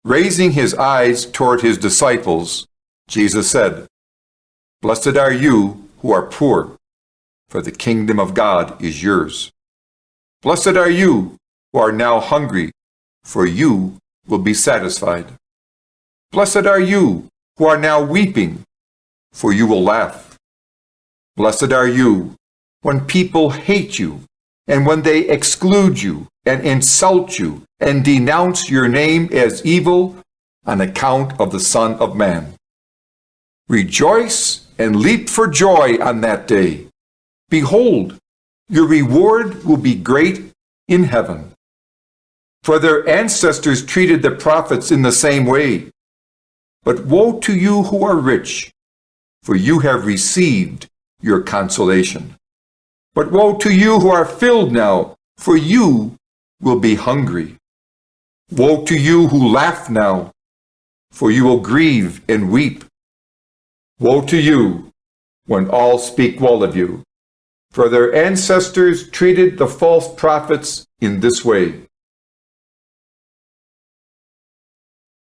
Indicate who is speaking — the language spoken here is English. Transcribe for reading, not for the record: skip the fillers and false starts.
Speaker 1: Raising his eyes toward his disciples, Jesus said, "Blessed are you who are poor, for the kingdom of God is yours. Blessed are you who are now hungry, for you will be satisfied. Blessed are you who are now weeping, for you will laugh. Blessed are you when people hate you, and when they exclude you, and insult you, and denounce your name as evil on account of the Son of Man. Rejoice and leap for joy on that day. Behold, your reward will be great in heaven. For their ancestors treated the prophets in the same way. But woe to you who are rich, for you have received your consolation. But woe to you who are filled now, for you will be hungry. Woe to you who laugh now, for you will grieve and weep. Woe to you when all speak well of you, for their ancestors treated the false prophets in this way.